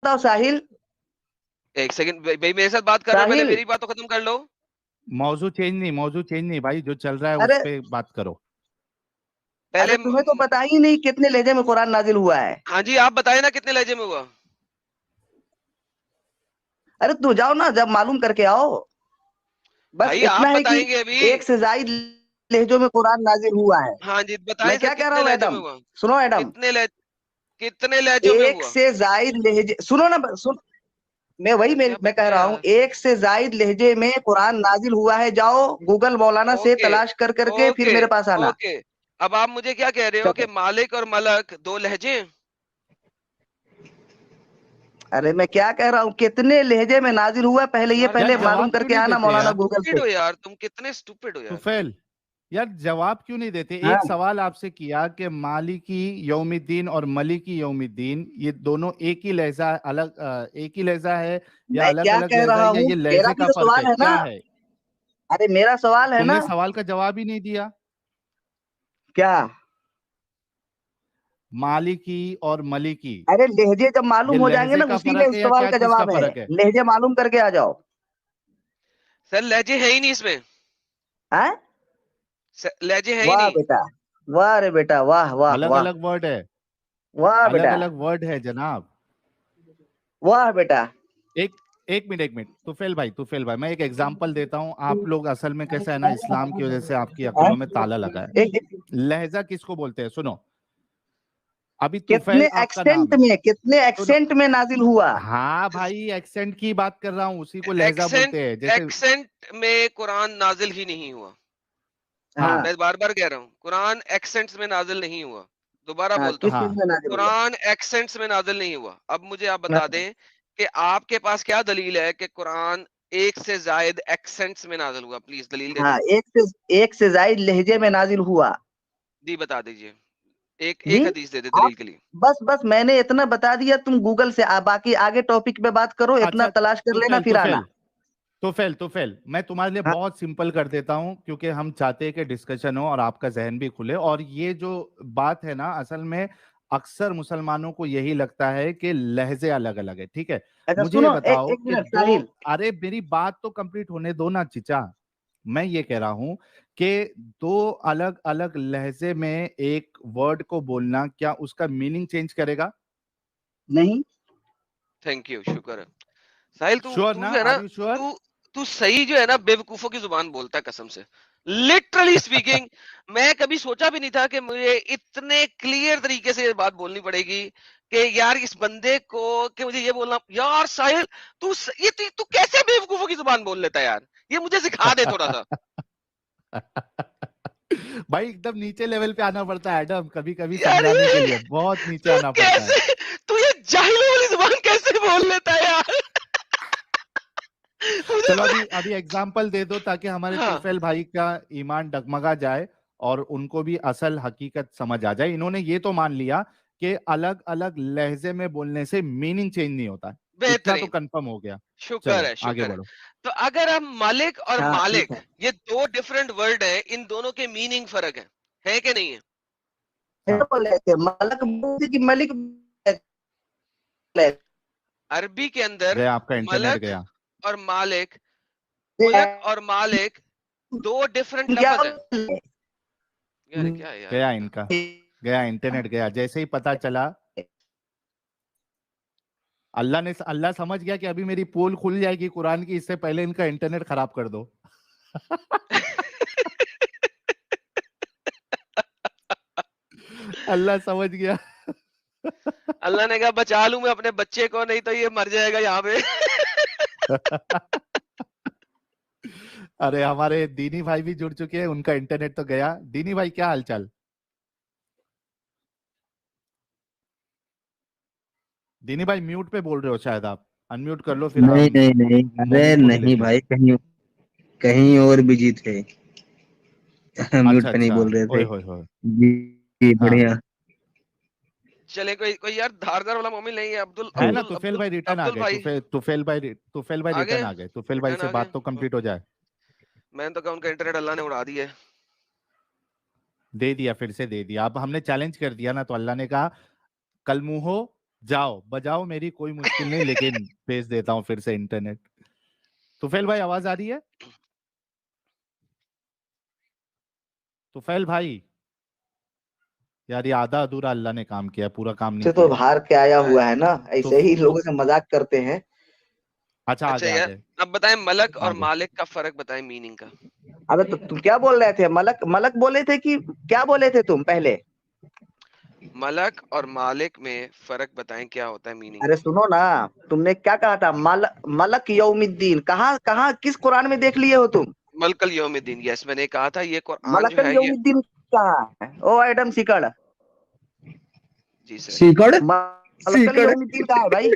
बताओ साहिल। एक सेकंड भाई, मेरे साथ बात कर रहे हो, पहले साहिल, मेरी बात तो खत्म कर लो। मौजू चेंज नहीं भाई, जो चल रहा है अरे उस पे बात करो। पहले अरे तुम्हें तो पता ही नहीं कितने लहजे में कुरान नाजिल हुआ है। हाँ जी, आप बताए ना कितने लहजे में हुआ। अरे तू जाओ ना, जब मालूम करके आओ। बस भाई इतना आप है कि बताएंगे अभी। एक से जायद लहजों में कुरान नाजिल हुआ है। हाँ जी, मैं बताएं सर क्या कह रहा कितने हूँ लहजे में एडम, हुआ। सुनो एडम। कितने लहजों में एक हुआ। से जायद लहजे, सुनो ना, सुन। क्या मैं कह बकते रहा हूँ यार। एक से जायद लहजे में कुरान नाजिल हुआ है। जाओ गूगल मौलाना से ओके तलाश कर करके फिर ओके मेरे पास आना। ओके। अब आप मुझे क्या कह रहे हो कि चलो। मालिक और मलक दो लहजे हैं? अरे मैं क्या कह रहा हूँ, कितने लहजे में नाजिल हुआ पहले, ये यार यार पहले क्या मालूम जवाब क्यों करके नहीं आना देते मौलाना यार, गूगल स्टूपिड से। हो यार, तुम कितने स्टूपिड हो यार। तुफैल। यार जवाब क्यों नहीं देते? हाँ, एक सवाल आपसे किया कि मालिकी यौमिद्दीन और मलिकी यौमिद्दीन ये दोनों एक ही लहजा एक ही लहजा है या मैं अलग क्या अलग कह लहजा रहा है या हूँ, ये मेरा लहजे भी का तो फर्क सवाल है, है ना। क्या है? अरे मेरा सवाल है तुमने ना। सवाल का जवाब ही नहीं दिया। क्या? मालिकी और मलिकी अरे लहजे जब ये मालूम हो जाएंगे लहजे ना, का उसी में फर्क है इस या सवाल क्या का चीज का जवाब है। फर्क है? लहजे मालूम करके आ जाओ। सर लहजे है ही नहीं इसमें। हैं? लहजे है ही वाह नहीं। बेटा, वाह रे बेटा, वाह वाह अलग वाह। अलग वर्ड है, वाह अलग बेटा, अलग वर्ड है जनाब। वाह बेटा। एक एक मिनट तुफेल भाई मैं एक एग्जांपल देता हूँ। आप लोग असल में कैसा है ना, इस्लाम की वजह से आपकी हैं? अक्लों में ताला लगा है। एक लहजा किसको बोलते हैं सुनो। अभी कितने तुफैल आपका नाम एक्सेंट है। में, कितने सुनो, एक्सेंट में नाजिल हुआ। हाँ भाई एक्सेंट की बात कर रहा हूँ, उसी को लहजा एक्सेंट बोलते हैं जैसे। एक्सेंट में कुरान नाजिल ही नहीं हुआ। हाँ हाँ मैं बार बार कह रहा हूँ, कुरान एक्सेंट्स में नाजिल नहीं हुआ। दोबारा हाँ, बोलता किस हूँ, चीज हाँ में नाजिल हुआ? कुरान एक्सेंट्स में नाजिल नहीं हुआ। अब मुझे आप हाँ बता दें कि आपके पास क्या दलील है कि कुरान एक से जायद एक्सेंट्स में नाजिल हुआ। प्लीज दलील दे दें। हाँ, एक से जायद लहजे में नाजिल हुआ। दी बता दीजिए। एक जी, एक हदीस दे दे आप दलील के लिए। बस मैंने इतना बता दिया, तुम गूगल से बाकी आगे टॉपिक पे बात करो, इतना अच्छा, तलाश कर लेना तुफैल फिर आना। तुफैल तुफैल मैं तुम्हारे लिए हाँ बहुत सिंपल कर देता हूं, क्योंकि हम चाहते हैं कि डिस्कशन हो और आपका जहन भी खुले। और ये जो बात है ना, असल में अक्सर मुसलमानों को यही लगता है कि लहजे अलग अलग है, ठीक है। अच्छा मुझे ये सुनो, बताओ एक कि मिनट दो, साहिल। अरे मेरी बात तो कंप्लीट होने दो ना चिचा। मैं ये कह रहा हूं कि दो अलग अलग लहजे में एक वर्ड को बोलना क्या उसका मीनिंग चेंज करेगा? नहीं। थैंक यू, शुक्र है। साहिल तू श्योर तू ना? जो है ना, आर यू श्योर? तू तू सही जो है ना बेवकूफों की जुबान बोलता है कसम से। लिटरली स्पीकिंग, मैं कभी सोचा भी नहीं था कि मुझे इतने क्लियर तरीके से ये बात बोलनी पड़ेगी कि यार इस बंदे को, कि मुझे ये बोलना। यार साहिल, तू कैसे बेवकूफों की जुबान बोल लेता है यार। ये मुझे सिखा दे थोड़ा सा। भाई एकदम नीचे लेवल पे आना पड़ता है एडम, कभी कभी यार समझाने के लिए बहुत नीचे तू आना पड़ता है। कैसे, तू ये जाहिलों वाली जुबान कैसे बोल लेता है यार। चलो मुझे अभी अभी एग्जाम्पल दे दो ताकि हमारे हाँ, तुफैल भाई का ईमान डगमगा जाए और उनको भी असल हकीकत समझ आ जाए। इन्होंने ये तो मान लिया कि अलग अलग लहजे में बोलने से मीनिंग चेंज नहीं होता है, इतना तो बेहतरीन। कंफर्म हो गया। शुक्र चलो है, आगे शुक्र है। बढ़ो। तो अगर हम मालिक और हाँ ठीक मालिक, है। ये दो डिफरेंट वर्ड है, इन दोनों के मीनिंग फर्क है कि नहीं है? ऐसा हाँ बोल रहे थे, मलक बोलते कि मलिक बोलते अरबी के अंदर गया आपका इंटरनेट मलक गया। और मालिक, हैं? मुलक और मालिक दो डिफरेंट क्या लफ्ज है। बोलते हैं? यार क्या है यार गया इनका। इनका, गया इंटरनेट गया जैसे ही पता चला। अल्लाह समझ गया कि अभी मेरी पोल खुल जाएगी कुरान की, इससे पहले इनका इंटरनेट खराब कर दो। अल्लाह समझ गया। अल्लाह ने कहा बचा लूं मैं अपने बच्चे को, नहीं तो ये मर जाएगा यहाँ पे। अरे हमारे दीनी भाई भी जुड़ चुके हैं, उनका इंटरनेट तो गया। दीनी भाई क्या हालचाल? दीनी भाई म्यूट पे बोल रहे हो शायद आप, अनम्यूट कर लो फिर नहीं हम नहीं नहीं, वो अरे भी सुन नहीं लेंगे। भाई, कहीं कहीं और बिजी थे। म्यूट अच्छा पे नहीं अच्छा, बोल रहे ओए थे। होए होए। जी जी, हाँ बढ़िया। चले कोई कोई यार धारदार वाला मोमिन नहीं है। अब्दुल है ना, अब्दुल तुफेल अब्दुल भाई रिटर्न आ अब्दुल गए। भाई तुफेल भाई आगे, रिटर्न आ गए। तुफेल भाई रिटर्न से आ गए। बात तो कंप्लीट हो जाए। मैंने तो कहा उनका इंटरनेट अल्लाह ने उड़ा दिया है। दे दिया, फिर से दे दिया। अब हमने चैलेंज कर दिया ना, तो अल्लाह ने कहा कल मुंह हो जाओ बजाओ, मेरी कोई मुश्किल नहीं, लेकिन भेज देता हूँ फिर से इंटरनेट। तुफैल भाई आवाज आ रही है? तुफैल भाई, यार ये आधा अधूरा अल्लाह ने काम किया, पूरा काम नहीं से तो किया। बाहर के आया हुआ है ना, तो ऐसे ही लोगों से मजाक करते हैं। अच्छा अच्छा आ यार, गए अब बताएं मलक आ और गए। मालिक का फर्क बताएं, मीनिंग का। अबे तो तुम क्या बोल रहे थे? मलक मलक बोले थे कि क्या बोले थे तुम पहले? मलक और मालिक में फर्क बताएं, क्या होता है मीनिंग। अरे सुनो ना, तुमने क्या कहा था? मलक यौमिद्दीन, कहाँ कहाँ किस कुरान में देख लिए हो तुम? मलकल यौमिद्दीन, यस मैंने कहा था, ये कुरान जो मलकल है ये। यौमिद्दीन कहाँ है? ओ एडम सीकड़, जी सर। सीकड़ मलकल सीकड़ यौमिद्दीन कहाँ है भाई?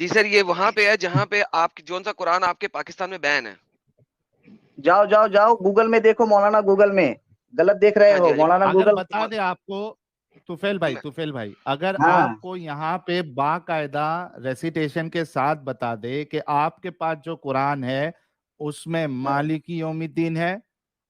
जी सर, ये वहां पे है जहां पे आपकी जोन सा कुरान आपके पाकिस्तान में बैन है। जाओ जाओ जाओ, गूगल में देखो मौलाना, गूगल में गलत देख रहे हाँ जी हो हाँ जी। मौलाना, अगर गूगल। बता दे आपको, तुफैल भाई अगर हाँ आपको यहाँ पे बाकायदा रेसिटेशन के साथ बता दे कि आपके पास जो कुरान है उसमें मालिकी यौमिद्दीन है,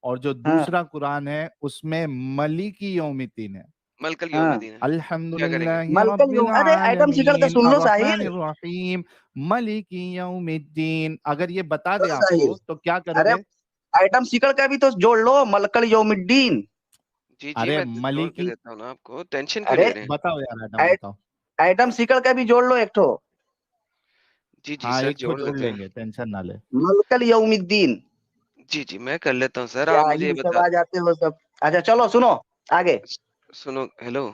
और जो हाँ दूसरा कुरान है उसमें मलिकी यौमिद्दीन है। मलकल हाँ। यौमिद्दीन है, क्या करेंगे। अल्हम्दुलिल्लाहि मलकल रब्बिल यौम, अरे एडम सीकड़ का आलमीन सुन लो साहिल। अर्रहमानिर रहीम मलिकी यौमिद्दीन, अगर ये बता दे साहिल, आपको तो क्या अरे करोगे? एडम सीकड़ का भी तो जोड़ लो, मलकल यौमिद्दीन। जी जी, अरे मैं जोड़ के मलिकी, देता हूँ ना आपको, टेंशन क्यों अरे ले रहे हैं। बताओ यार आदम ए- बताओ। एडम सीकड़ का भी जोड़ लो एक ठो, जी जी हाँ सर, एक ठो जोड़ जोड़ लेते हैं। लेंगे, टेंशन ना ले। मलकल यौमिद्दीन। जी जी, मैं कर लेता हूँ सर, आप मुझे ये जाहिल सब बता। आ जाते हो सब। अच्छा चलो सुनो आगे। सुनो, हेलो।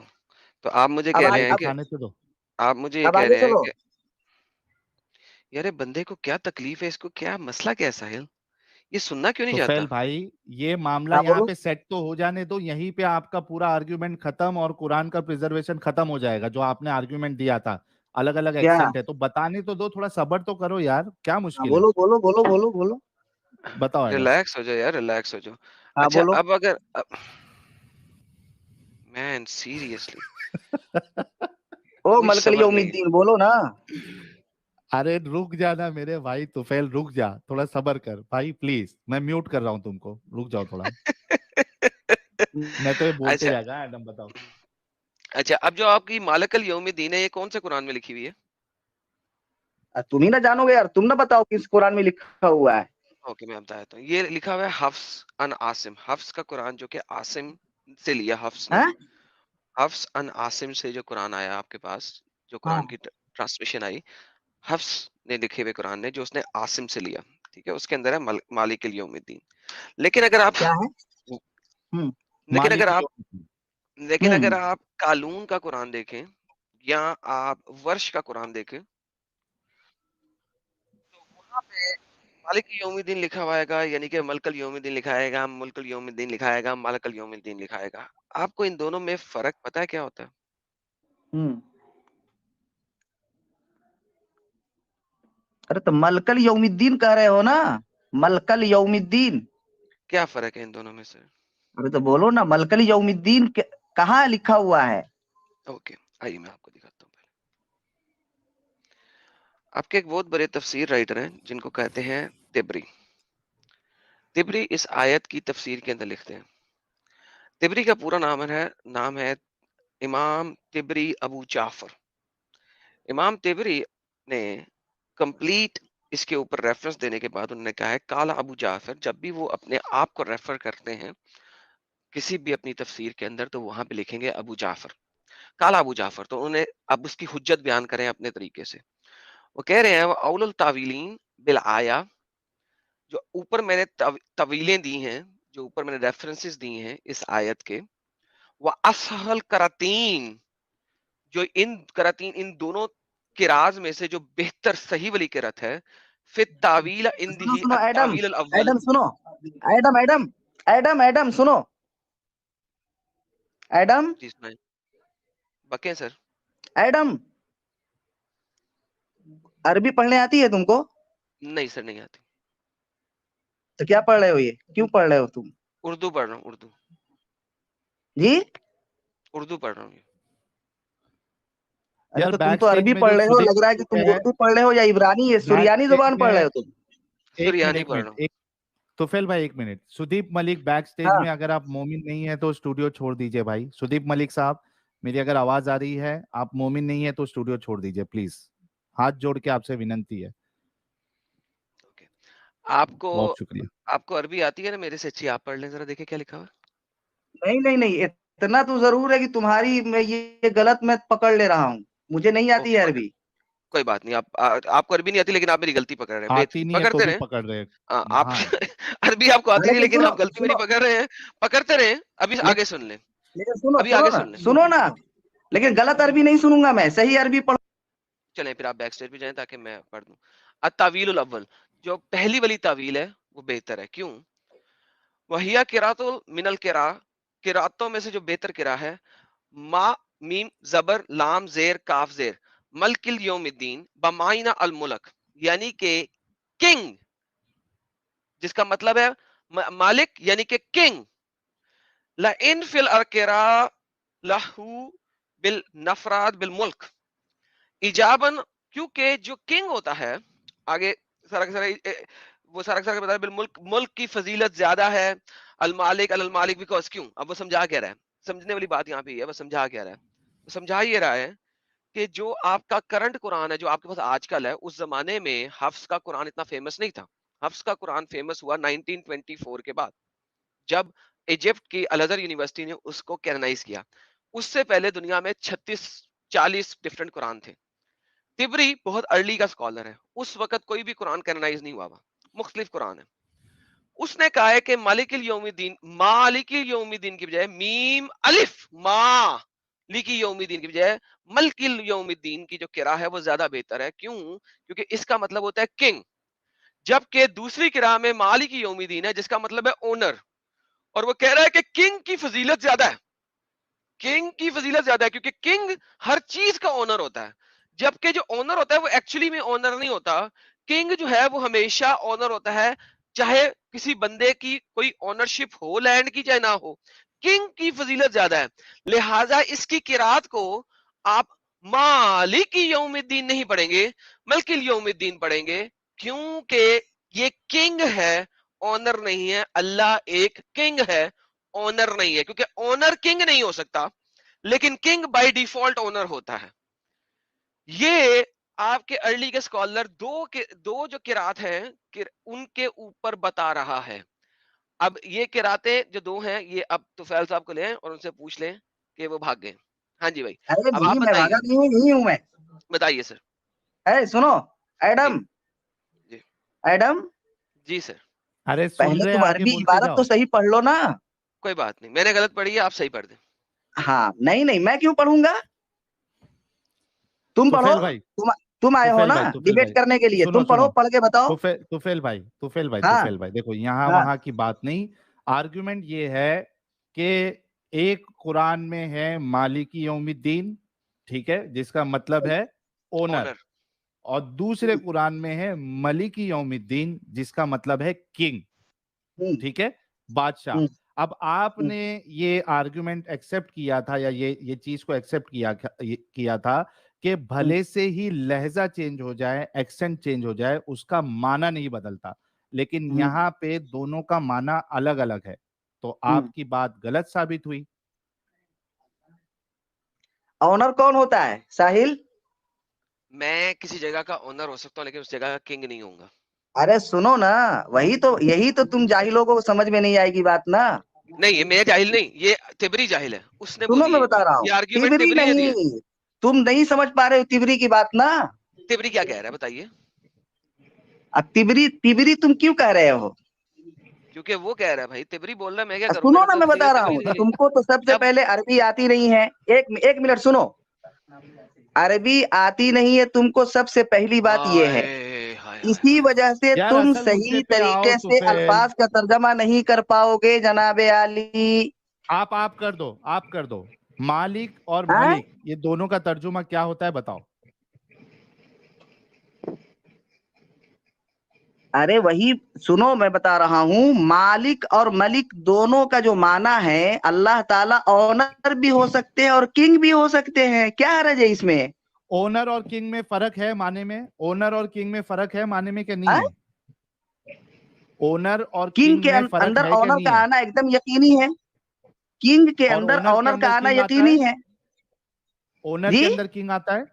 तो आप मुझे अब कह आगे, रहे हैं भाई कि, खाने से दो। आप मुझे ये अब कह आगे रहे हैं चलो। कि यार ये बंदे को क्या तकलीफ है, इसको क्या मसला, क्या है साहिल, ये सुनना क्यों नहीं तुफैल चाहता। भाई, ये मामला हाँ यहाँ बोलो। पे सेट तो हो जाने दो, यहीं पे आपका पूरा आर्ग्यूमेंट खत्म और कुरान का प्रिजर्वेशन खत्म हो जाएगा, जो आपने आर्ग्यूमेंट दिया था। अलग अलग क्या? एक्सेंट है तो बताने तो दो, थोड़ा सब्र तो करो यार, क्या हाँ मुश्किल है? बोलो बोलो बोलो बोलो बोलो। बताओ एडम। रिलैक्स हो जाओ यार, रिलैक्स हो जाओ। हाँ अच्छा बोलो। अब अगर मैन सीरियसली, ओ कोई मलकल सब्र नहीं है। यौमिद्दीन बोलो ना। अरे रुक जाना मेरे भाई तुफैल, रुक जा, थोड़ा सब्र कर भाई प्लीज, मैं म्यूट कर रहा हूँ तुमको, रुक जाओ थोड़ा। मैं तो ये बोलते अच्छा जाएगा, एडम बताओ। अच्छा, अब जो आपकी मालकल यौमिद्दीन है, ये कौन से कुरान में लिखी हुई है। तुम ही ना जानोगे यार, तुम ना बताओ किस कुरान में लिखा हुआ है। ओके, मैं बता देता हूँ, ये लिखा हुआ है हफ्स अन आसिम, हफ्स का कुरान, जो कि आसिम से लिया हफ्स ने। हैं? हफ्स अन आसिम से जो कुरान आया आपके पास, जो कुरान हाँ। की ट्रांसमिशन आई, हफ्स ने लिखे हुए कुरान ने, जो उसने आसिम से लिया, ठीक है, उसके अंदर है मालिक यौमिद्दीन। लेकिन अगर आप क्या है? हम्म। लेकिन अगर मालिकी आप यौमिद्दीन। लेकिन अगर हम्म। आप कालून का कुरान देखें, या आप वर्ष का कुरान देखें, तो वहां पे मालिक यौमिद्दीन लिखा हुआ आएगा, यानी कि मलकल यौमिद्दीन लिखा आएगा, मुल्कल यौमिद्दीन लिखा आएगा, मालकल यौमिद्दीन लिखा आएगा। आपको इन दोनों में फर्क पता है क्या होता है। हम्म। अरे तो मलकल यौमिद्दीन कह रहे हो ना, मलकल यौमिद्दीन। क्या फर्क है इन दोनों में से। अरे तो बोलो ना, मलकल यौमिद्दीन कहाँ लिखा हुआ है? ओके, आइए मैं आपको दिखाता हूँ। पहले आपके एक बहुत बड़े तफसीर राइटर हैं जिनको कहते हैं तिबरी। तिबरी इस आयत की तफसीर के अंदर लिखते हैं। तिबरी का पूरा नाम है इमाम तिबरी अबू जाफर। इमाम तिबरी ने कंप्लीट इसके ऊपर रेफरेंस देने के बाद उन्होंने कहा है, काला अबू जाफर, जब भी वो अपने आप को रेफर करते हैं किसी भी अपनी तफसीर के अंदर, तो वहां पे लिखेंगे अबू जाफर, काला अबू जाफर। तो उन्हें अब उसकी हुज्जत बयान करें अपने तरीके से। वो कह रहे हैं, वो औलुल तावीलीन बिल आया, जो ऊपर मैंने तवीलें दी हैं, जो ऊपर मैंने रेफरेंसेस दी हैं इस आयत के, वह असहल करातीन, जो इन करातीन, इन दोनों किराज में से जो बेहतर सही वाली किरत है, फिर तावील सुनो इंदही सुनो एडम, तावील अल अव्वल। एडम सुनो, एडम एडम एडम एडम सुनो, एडम जी सुनाए, बके सर। एडम, अरबी पढ़ने आती है तुमको? नहीं सर, नहीं आती। तो क्या पढ़ रहे हो, ये क्यों पढ़ रहे हो तुम? उर्दू पढ़ रहा हूँ, उर्दू। जी? उर्दू पढ़ रहा हूँ ये। अरे यार तो तुम बैक तो स्टेज अरबी में पढ़ जो रहे हो, सुदीप लग रहा है कि तुम है, उर्दू पढ़ रहे हो या इब्रानी, ये बैक सुरियानी स्टेज जुबान पढ़ रहे में हो तुम। सुरयानी एक पढ़ मिनट रहा हूँ। एक, तुफैल भाई एक minute, Sudeep Malik back stage हाँ। में, अगर आप मोमिन नहीं है तो स्टूडियो छोड़ दीजिए भाई, सुदीप मलिक साहब मेरी अगर आवाज आ रही है, आप मोमिन नहीं है तो स्टूडियो छोड़ दीजिए प्लीज, हाथ जोड़ के आपसे विनंती है। आपको बहुत शुक्रिया। आपको अरबी आती है ना, मेरे से अच्छी आप पढ़ लें, जरा देखिए क्या लिखा हुआ है। नहीं नहीं नहीं, इतना तो जरूर है कि तुम्हारी मैं ये गलत मैं पकड़ ले रहा हूँ, मुझे नहीं आती है अरबी। कोई बात नहीं, आपको अरबी नहीं आती, लेकिन आप मेरी गलती पकड़ रहे हैं, आती नहीं है तो पकड़ते भी रहे। पकड़ रहे हैं। आप हाँ अरबी आपको आती नहीं, लेकिन लेकिन सुनो आप गलती मेरी सुनो, पकड़ रहे हैं, पकड़ते रहे। अभी ले, आगे सुन लें, लेकिन सुनो अभी सुनो आगे ना, सुन लें। सुनो ना, लेकिन गलत अरबी नहीं सुनूंगा मैं, सही अरबी पढ़। चलें फिर आप बैक स्टेज पे जाएं ताकि मैं पढ़ दूं। अत्तावीलुल अव्वल, जो पहली वाली तावील है वो बेहतर है। क्यों? वहिया किरातुल मिनल किरा, किरातों में से जो बेहतर किरा है, मा मीम जबर लाम जेर काफ जेर मलकिल यौमिद्दीन बमाइना अल मुल्क, यानी के किंग, जिसका मतलब है मालिक यानी कि किंग। ला इन फिल अरकिरा लहू बिल नफराद बिल मुल्क इजाबन, क्योंकि जो किंग होता है, आगे सारा का सारा वो सारा का सारा बता बिल मुल्क, मुल्क की फजीलत ज्यादा है। अल मालिक अल मालिक बिकॉज, क्यों? अब वो समझा क्या रहा है, समझने वाली बात यहाँ पे है, वो समझा क्या रहा है, वो समझा ये रहा है कि जो आपका करंट कुरान है, जो आपके पास आजकल है, उस जमाने में हफ्स का कुरान इतना फेमस नहीं था। हफ्स का कुरान फेमस हुआ 1924 के बाद, जब इजिप्ट की अल अज़हर यूनिवर्सिटी ने उसको कैनोनाइज किया। उससे पहले दुनिया में 36-40 डिफरेंट कुरान थे। तिबरी बहुत अर्ली का स्कॉलर है, उस वक्त कोई भी कुरान कैनोनाइज नहीं हुआ, मुख्तलिफ कुरान है। उसने कहा है कि मालिकिल यौमिद्दीन, मालिकिल यौमिद्दीन की बजाय मीम अलिफ मालिकी यौमिद्दीन की बजाय मलकिल यौमिद्दीन की जो किरा है वो ज्यादा बेहतर है। क्यों? क्योंकि इसका मतलब होता है किंग, जबकि दूसरी किरा में मालिकी यौमिद्दीन है जिसका मतलब है ओनर, और वो कह रहा है कि किंग की फजीलत ज्यादा है, किंग की फजीलत ज्यादा है, क्योंकि किंग हर चीज का ओनर होता है, जबकि जो ओनर होता है वो एक्चुअली में ओनर नहीं होता। किंग जो है वो हमेशा ओनर होता है, चाहे किसी बंदे की कोई ओनरशिप हो लैंड की चाहे ना हो, किंग की फजीलत ज्यादा है। लिहाजा इसकी किरात को आप मालिकी यौमिद्दीन नहीं पढ़ेंगे, बल्कि यौमिद्दीन पढ़ेंगे, क्योंकि ये किंग है, ओनर नहीं है। अल्लाह एक किंग है, ओनर नहीं है, क्योंकि ओनर किंग नहीं हो सकता, लेकिन किंग बाय डिफॉल्ट ओनर होता है। ये आपके अर्ली के स्कॉलर दो जो किरात हैं उनके ऊपर बता रहा है। अब ये किरातें जो दो हैं, ये अब तुफैल साहब को लें और उनसे पूछ लें कि वो भाग गए। हाँ जी भाई, अरे अब नहीं, आप मैं बताइए, भागा नहीं हूँ, यही हूँ मैं। बताइए सर। सुनो जी एडम, जी एडम, जी सर। अरे सुन पहले रहे, तुम आगे अरबी बोलते इबारत तो जाओ। सही पढ़ लो ना। कोई बात नहीं, मैंने गलत पढ़ी है, आप सही पढ़ दें। हाँ, नहीं नहीं, मैं क्यों पढ़ूंगा, तुम पढ़ो। तुफेल भाई, तुम आए हो तुफेल ना भाई, तुफेल डिबेट भाई, करने के लिए, सुनो तुम पढ़ो, सुनो, पढ़ के बताओ। तुफेल भाई, तुफेल भाई, हाँ तुफेल भाई, देखो यहाँ हाँ वहां की बात नहीं। आर्गुमेंट ये है कि एक कुरान में है मालिकी यौमिद्दीन, ठीक है, जिसका मतलब है ओनर, ओनर। और दूसरे कुरान में है मलिकी यौमिद्दीन जिसका मतलब है किंग, हम्म, ठीक है, बादशाह। हम्म, अब आपने ये आर्गुमेंट एक्सेप्ट किया था, या ये चीज को एक्सेप्ट किया था कि हम्म, भले से ही लहजा चेंज हो जाए, एक्सेंट चेंज हो जाए, उसका माना नहीं बदलता, लेकिन हम्म, यहाँ पे दोनों का माना अलग अलग है, तो हम्म। आपकी बात गलत साबित हुई। ऑनर कौन होता है साहिल? मैं किसी जगह का ओनर हो सकता हूँ, लेकिन उस जगह का किंग नहीं होऊंगा। अरे सुनो ना, वही तो, यही तो तुम जाहिलों को समझ में नहीं आएगी बात ना। नहीं, ये मैं जाहिल नहीं, ये तिबरी जाहिल है, उसने सुनो, बोली मैं है बता रहा ये हूँ, आर्ग्यूमेंट तिबरी तिबरी ने दिया है। नहीं, तुम नहीं समझ पा रहे हो तिबरी की बात ना। तिबरी क्या कह रहा है बताइए। अब तिबरी तिबरी तुम क्यों कह रहे हो? क्योंकि वो कह रहा है भाई, तिबरी बोल रहा है, मैं क्या करूं, सुनो मैंने ना, तो मैं बता रहा तिबरी हूँ, दी है। तुमको तो सबसे अब पहले अरबी आती नहीं है। एक एक मिनट सुनो, अरबी आती नहीं है तुमको, सबसे पहली बात ये हाय है। हाय हाय इसी हाय। वजह से यार तुम असल मुद्दे सही पे आओ तरीके से तुफेल। अल्फाज का तर्जमा नहीं कर पाओगे जनाबे आली। आप कर दो, आप कर दो। मालिक और हैं? मलिक, ये दोनों का तर्जुमा क्या होता है बताओ। अरे वही, सुनो, मैं बता रहा हूँ, मालिक और मलिक दोनों का जो माना है, अल्लाह ताला ऑनर भी हो सकते हैं और किंग भी हो सकते हैं, क्या हर्ज है इसमें? ओनर और किंग में फर्क है माने में, ओनर और किंग में फर्क है माने में, क्या नहीं हैं? है? ओनर और किंग किंग के में फर्क अंदर है क्या ऑनर नहीं का है? आना एकदम यकीनी है, किंग के और अंदर ओनर के ऑनर का अंदर आना किंग आता यकीनी है? है। ओनर जी? के अंदर किंग आता है,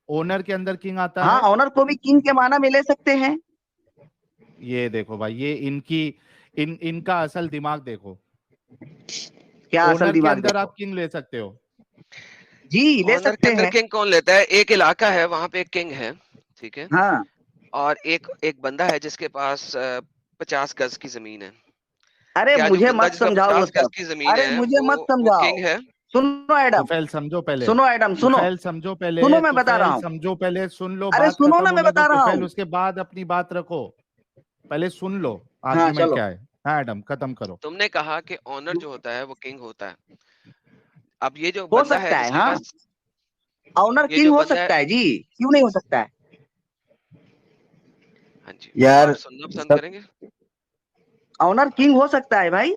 ओनर के अंदर किंग आता हाँ, है। ऑनर को भी किंग के माना में ले सकते हैं। ये देखो भाई, ये इनका असल दिमाग देखो। क्या असल ओनर के दिमाग अंदर देखो? आप किंग ले सकते हो। जी, ले ऑनर के सकते अंदर हैं। किंग कौन लेता है? एक इलाका है, वहां पे एक किंग है, ठीक है, हाँ, और एक बंदा है जिसके पास 50 गज की जमीन है। अरे क्या जो मुझे बंदा मत जिसका समझाओ वो 50 गज सब। की जमीन अरे है मुझे मत वो समझाओ। किंग है? सुनो एडम, तुफैल समझो पहले, सुनो एडम, सुनो, तुफैल समझो पहले, सुनो, मैं बता रहा तुफैल हूँ। समझो पहले, सुन लो, अरे बात सुनो खत्म ना, मैं होने दो बता रहा तुफैल, हूँ। उसके बाद अपनी बात रखो। पहले सुन लो हाँ, आर्ग्यूमेंट चलो। क्या है। हाँ एडम, खत्म करो। तुमने कहा कि ऑनर जो होता है वो किंग होता है। अब ये जो हो बंदा है सकता है, जिसके हाँ, पास, ऑनर ये किंग जो हो बंदा है, सकता है जी, क्यों नहीं हो सकता है? हाँ जी, तो यार आप सुनना पसंद सब करेंगे? ऑनर किंग हो सकता है भाई,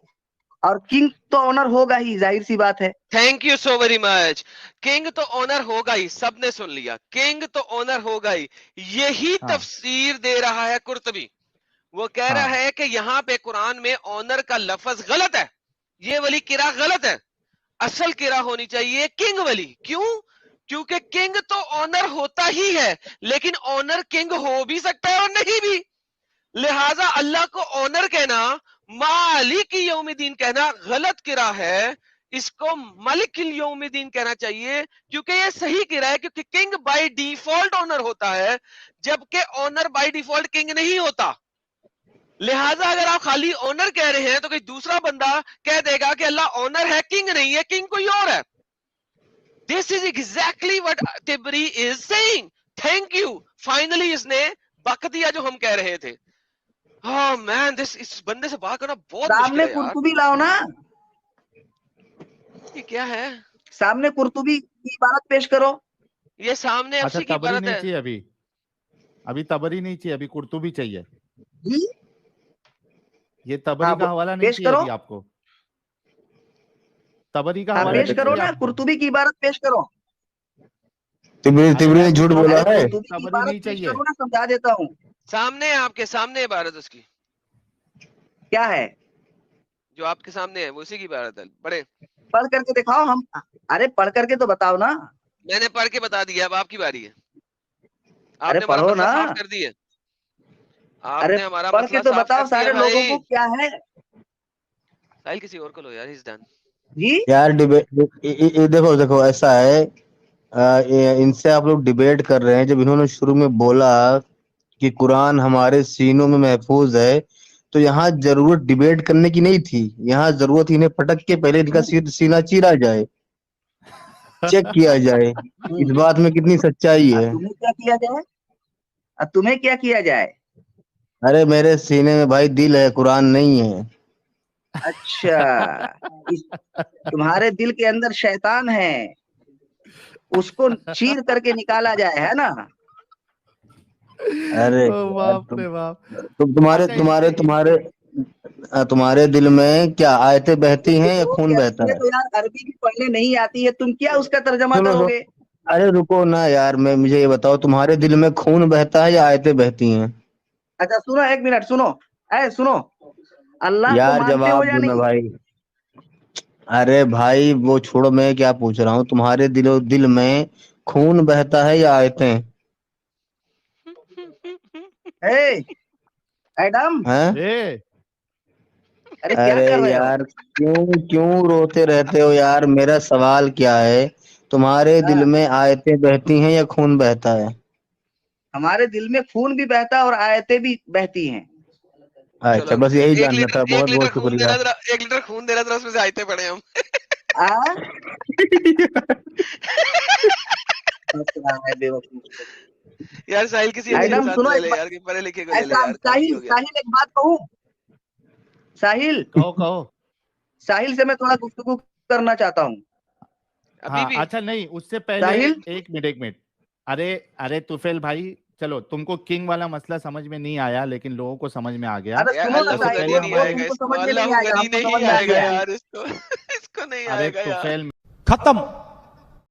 और किंग तो ऑनर होगा ही, जाहिर सी बात है। Thank you so very much. King तो ऑनर होगा ही, सबने सुन लिया, किंग तो ऑनर होगा ही। यही हाँ तफसीर दे रहा है कुर्तबी। वो कह रहा हाँ है कि यहाँ पे कुरान में ऑनर का लफ्ज गलत है, ये वाली किरा गलत है, असल किरा होनी चाहिए किंग वाली। क्यों? क्योंकि किंग तो ऑनर होता ही है, लेकिन ऑनर किंग हो भी सकता है और नहीं भी। लिहाजा अल्लाह को ऑनर कहना, मालिक यौमिद्दीन कहना गलत किरा है। इसको मालिक यौमिद्दीन कहना चाहिए, क्योंकि ये सही किरा है, क्योंकि किंग बाय डिफॉल्ट ऑनर होता है, जबकि ऑनर बाय डिफॉल्ट किंग नहीं होता। लिहाजा अगर आप खाली ऑनर कह रहे हैं तो कोई दूसरा बंदा कह देगा कि अल्लाह ऑनर है, किंग नहीं है, किंग कोई और है। दिस इज एग्जैक्टली व्हाट तिबरी is saying. Thank you, finally इसने बक दिया जो हम कह रहे थे। Oh man, इस बंदे से बात करना बहुत मुश्किल सामने है यार। कुर्तुबी लाओ ना, ये क्या है? सामने कुर्तुबी की इबारत पेश करो। ये सामने अच्छा, एफसी की तबरी इबारत नहीं है। चाहिए अभी, अभी तबरी नहीं चाहिए, अभी कुर्तुबी चाहिए। जी, ये तबरी हाँ, का हवाला नहीं पेश चाहिए करो। अभी आपको, तबरी का हाँ, हवाला पेश नहीं करो चाहिए ना, आपको। कुर्तुबी की इबारत पेश करो। तिबरी अरे तिबरी मैं ने पूछ झूठ रहा हूँ बोला अरे है। तबरी, कुर्तुबी की तबरी इबारत नहीं पेश चाहिए। करो ना, समझा देता हूँ। सामने आपके सामने इबारत उसकी, क्या है? जो आपके सामने है वो उसी की इबारत है। बड़े पढ़ करके दिखाओ हम। अरे पढ़ करके तो बताओ ना। मैंने पढ़ के बता दिया, अब आपकी बारी है। अरे आपने हमारा पढ़ो मसला ना। साफ कर दिया, अरे आपने हमारा पढ़ के मसला तो साफ बताओ कर दिया सारे लोगों को भाई। क्या है। साहिल किसी और को लो यार, इज डन। जी, यार डिबेट, देखो देखो ऐसा है, इनसे आप लोग डिबेट कर रहे हैं। जब इन्होंने शुरू में बोला कि कुरान हमारे सीनों में महफूज है, तो यहाँ जरूरत डिबेट करने की नहीं थी। यहाँ जरूरत इन्हें पटक के पहले इनका सीना चीरा जाए, चेक किया जाए इस बात में कितनी सच्चाई है। तुम्हें क्या किया जाए? तुम्हें क्या किया जाए? अरे मेरे सीने में भाई दिल है, कुरान नहीं है। अच्छा, तुम्हारे दिल के अंदर शैतान है, उसको चीर करके निकाला जाए, है ना? अरे ओ यार बाप रे बाप। तुम्हारे अच्छा तुम्हारे इससे तुम्हारे तुम्हारे दिल में क्या आयतें बहती हैं या खून बहता तुम्हें है? तो यार अरबी भी पढ़ने नहीं आती है, तुम क्या उसका तर्जमा सुनो सुनो, करोगे? अरे रुको ना यार, मैं मुझे ये बताओ, तुम्हारे दिल में खून बहता है या आयतें बहती हैं? अच्छा सुनो, एक मिनट सुनो। सुनो, अल्लाह को यार मानते हो जवाब या दो ना नहीं? भाई। अरे भाई वो छोड़ो, मैं क्या पूछ रहा हूँ, तुम्हारे दिल में खून बहता है या आयतें ए, एडम, हैं? ए अरे क्या अरे कर रहे हो? यार क्यों क्यों रोते रहते हो यार? मेरा सवाल क्या है, तुम्हारे दिल हाँ, में आयतें बहती हैं या खून बहता है? हमारे दिल में खून भी बहता है और आयतें भी बहती हैं। अच्छा, चलो, बस यही एक जानना था, लीटर बहुत बहुत खून शुक्रिया। देना जरा, 1 लीटर खून देना जरा, उसमें से आयते पड़े हम। आ? हंस रहा है बेवकूफ। यार साहिल किसी अच्छे एडम इंसान को सुनो ले एक ले बात, यार, कि पढ़े लिखे को ले ले ऐसा यार, काफी साहिल, हो गया। साहिल एक बात कहूँ? साहिल, कहो कहो। साहिल से मैं थोड़ा गुफ्तगू करना चाहता हूँ। अभी हाँ भी अच्छा, नहीं उससे पहले साहिल, एक मिनट, एक मिनट। अरे अरे तुफैल भाई, चलो तुमको किंग वाला मसला समझ में नहीं आया, लेकिन लोगों को समझ में आ गया। अरे यार, सुनो ना तो अल्लाह साहिल, पहले गनी नहीं वो हमारे, आएगा तुमको इसको, समझ में नहीं अल्लाह आएगा, गनी हमको नहीं समझ में आ आएगा गया है। यार, इसको इसको नहीं अरे आएगा यार। तुफैल, खत्म।